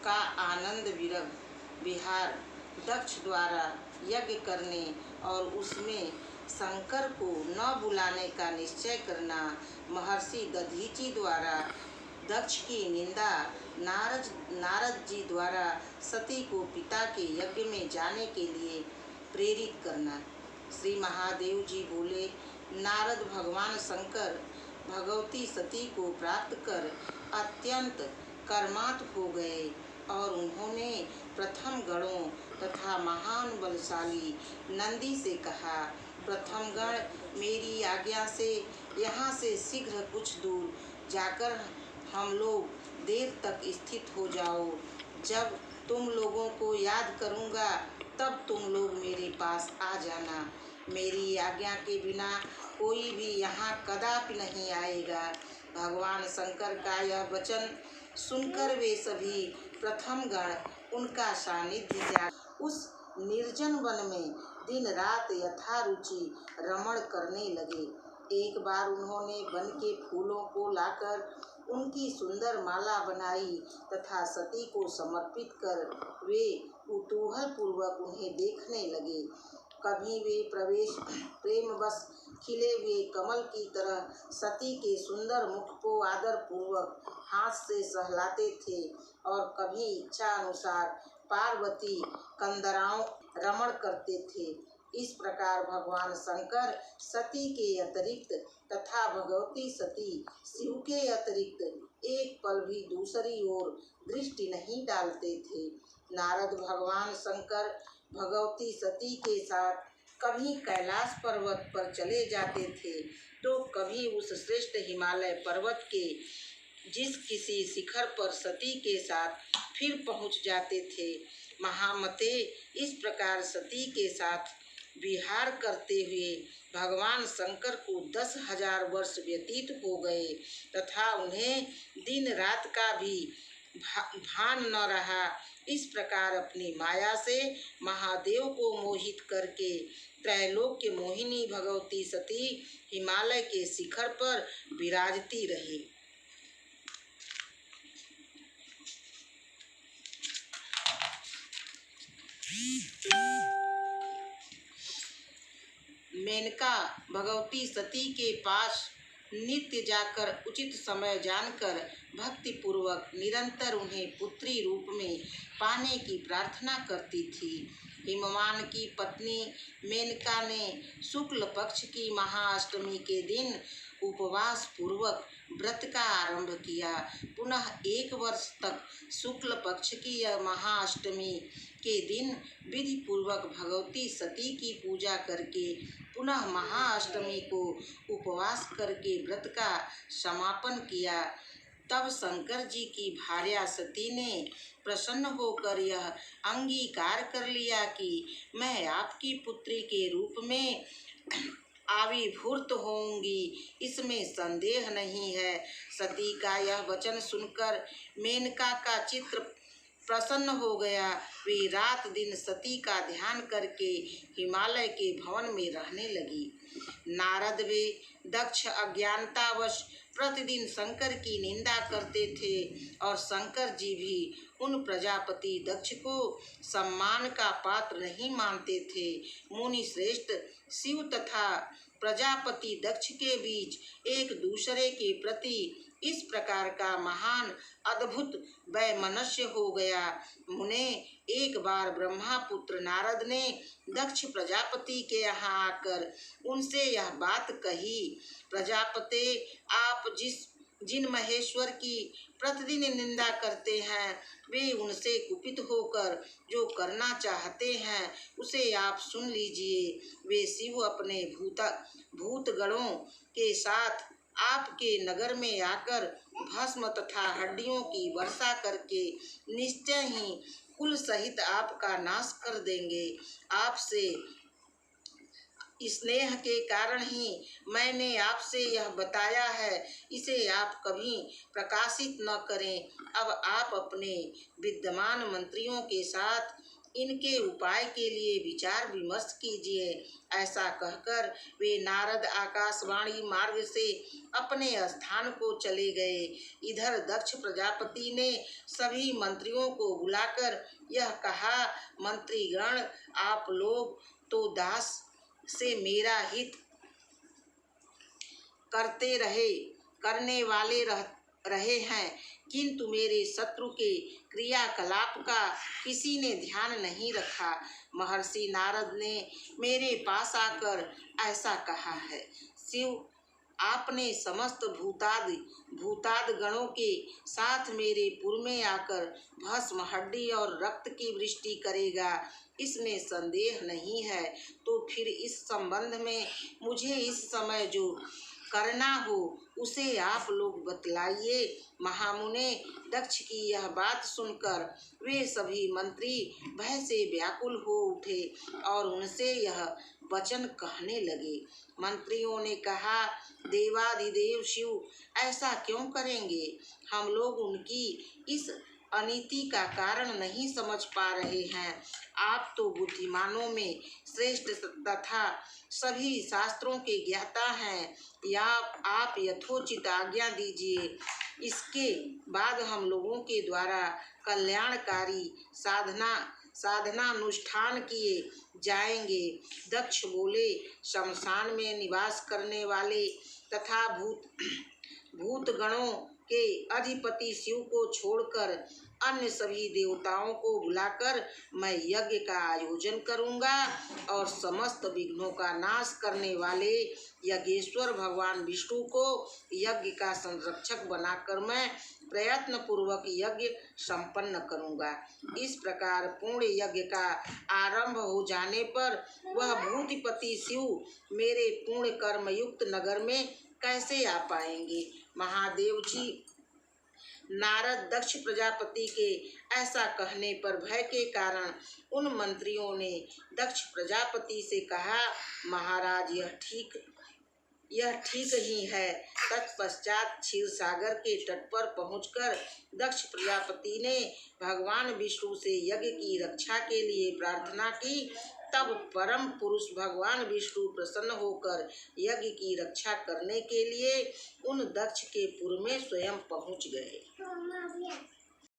का आनंद विरग विहार, दक्ष द्वारा यज्ञ करने और उसमें शंकर को न बुलाने का निश्चय करना, महर्षि दधीचि द्वारा दक्ष की निंदा, नारद जी द्वारा सती को पिता के यज्ञ में जाने के लिए प्रेरित करना। श्री महादेव जी बोले, नारद भगवान शंकर भगवती सती को प्राप्त कर अत्यंत कर्मात हो गए और उन्होंने प्रथम गणों तथा महान बलशाली नंदी से कहा, प्रथम गण, मेरी आज्ञा से यहाँ से शीघ्र कुछ दूर जाकर हम लोग देर तक स्थित हो जाओ। जब तुम लोगों को याद करूँगा तब तुम लोग मेरे पास आ जाना। मेरी आज्ञा के बिना कोई भी यहाँ कदापि नहीं आएगा। भगवान शंकर का यह वचन सुनकर वे सभी प्रथम गण उनका सानिध्य जा उस निर्जन वन में दिन रात यथारुचि रमण करने लगे। एक बार उन्होंने वन के फूलों को लाकर उनकी सुंदर माला बनाई तथा सती को समर्पित कर वे कुतूहल पूर्वक उन्हें देखने लगे। कभी वे प्रेमवश खिले हुए कमल की तरह सती के सुंदर मुख को आदर पूर्वक हाथ से सहलाते थे और कभी इच्छा अनुसार पार्वती कंदराओं रमण करते थे। इस प्रकार भगवान शंकर सती के अतिरिक्त तथा भगवती सती शिव के अतिरिक्त एक पल भी दूसरी ओर दृष्टि नहीं डालते थे। नारद भगवान शंकर भगवती सती के साथ कभी कैलाश पर्वत पर चले जाते थे तो कभी उस श्रेष्ठ हिमालय पर्वत के जिस किसी शिखर पर सती के साथ फिर पहुंच जाते थे। महामते, इस प्रकार सती के साथ विहार करते हुए भगवान शंकर को 10,000 वर्ष व्यतीत हो गए तथा उन्हें दिन रात का भी भान न रहा। इस प्रकार अपनी माया से महादेव को मोहित करके त्रैलोक्य मोहिनी भगवती सती हिमालय के शिखर पर विराजती रही। मेनका भगवती सती के पास नित्य जाकर उचित समय जानकर भक्ति पूर्वक निरंतर उन्हें पुत्री रूप में पाने की प्रार्थना करती थी। हिमवान की पत्नी मेनका ने शुक्ल पक्ष की महाअष्टमी के दिन उपवास पूर्वक व्रत का आरंभ किया। पुनः 1 वर्ष तक शुक्ल पक्ष की यह महाअष्टमी के दिन विधि पूर्वक भगवती सती की पूजा करके पुनः महाअष्टमी को उपवास करके व्रत का समापन किया। तब शंकर जी की भार्या सती ने प्रसन्न होकर यह अंगीकार कर लिया कि मैं आपकी पुत्री के रूप में आविर्भूत होंगी, इसमें संदेह नहीं है। सती का यह वचन सुनकर मेनका का चित्त प्रसन्न हो गया। वे रात दिन सती का ध्यान करके हिमालय के भवन में रहने लगी। नारद वे दक्ष अज्ञानतावश प्रतिदिन शंकर की निंदा करते थे और शंकर जी भी उन प्रजापति दक्ष को सम्मान का पात्र नहीं मानते थे। मुनि श्रेष्ठ शिव तथा प्रजापति दक्ष के बीच एक दूसरे के प्रति इस प्रकार का महान अद्भुत वैमनस्य हो गया। मुने, एक बार ब्रह्मापुत्र नारद ने दक्ष प्रजापति के यहाँ आकर उनसे यह बात कही, प्रजापते, आप जिन महेश्वर की प्रतिदिन निंदा करते हैं वे उनसे कुपित होकर जो करना चाहते हैं उसे आप सुन लीजिए। वे शिव अपने भूत गणों के साथ आपके नगर में आकर भस्म तथा हड्डियों की वर्षा करके निश्चय ही कुल सहित आपका नाश कर देंगे। स्नेह के कारण ही मैंने आपसे यह बताया है, इसे आप कभी प्रकाशित न करें। अब आप अपने विद्यमान मंत्रियों के साथ इनके उपाय के लिए विचार विमर्श कीजिए। ऐसा कहकर वे नारद आकाशवाणी मार्ग से अपने स्थान को चले गए। इधर दक्ष प्रजापति ने सभी मंत्रियों को बुलाकर यह कहा, मंत्रीगण, आप लोग तो दास से मेरा हित करने वाले रहे हैं, किंतु मेरे शत्रु के क्रियाकलाप का किसी ने ध्यान नहीं रखा। महर्षि नारद ने मेरे पास आकर ऐसा कहा है, शिव, आपने समस्त भूताद गणों के साथ मेरे पुर में आकर भस्म, हड्डी और रक्त की वृष्टि करेगा, इसमें संदेह नहीं है। तो फिर इस संबंध में मुझे इस समय जो करना हो उसे आप लोग बतलाइए। महामुने दक्ष की यह बात सुनकर वे सभी मंत्री भय से व्याकुल हो उठे और उनसे यह वचन कहने लगे। मंत्रियों ने कहा, देवाधिदेव शिव ऐसा क्यों करेंगे? हम लोग उनकी इस अनीति का कारण नहीं समझ पा रहे हैं। आप तो बुद्धिमानों में श्रेष्ठ तथा सभी शास्त्रों के ज्ञाता हैं, या आप यथोचित आज्ञा दीजिए। इसके बाद हम लोगों के द्वारा कल्याणकारी साधनानुष्ठान किए जाएंगे। दक्ष बोले, शमशान में निवास करने वाले तथा भूत गणों के अधिपति शिव को छोड़कर अन्य सभी देवताओं को बुलाकर मैं यज्ञ का आयोजन करूंगा और समस्त विघ्नों का नाश करने वाले यज्ञेश्वर भगवान विष्णु को यज्ञ का संरक्षक बनाकर मैं प्रयत्न पूर्वक यज्ञ संपन्न करूंगा। इस प्रकार पूर्ण यज्ञ का आरंभ हो जाने पर वह भूतिपति शिव मेरे पूर्ण कर्म युक्त नगर में कैसे आ पाएंगे? महादेव जी, नारद दक्ष प्रजापति के ऐसा कहने पर भय के कारण उन मंत्रियों ने दक्ष प्रजापति से कहा, महाराज, यह ठीक ही है। तत्पश्चात क्षीर सागर के तट पर पहुंचकर दक्ष प्रजापति ने भगवान विष्णु से यज्ञ की रक्षा के लिए प्रार्थना की। तब परम पुरुष भगवान विष्णु प्रसन्न होकर यज्ञ की रक्षा करने के लिए उन दक्ष के पुर में स्वयं पहुंच गए।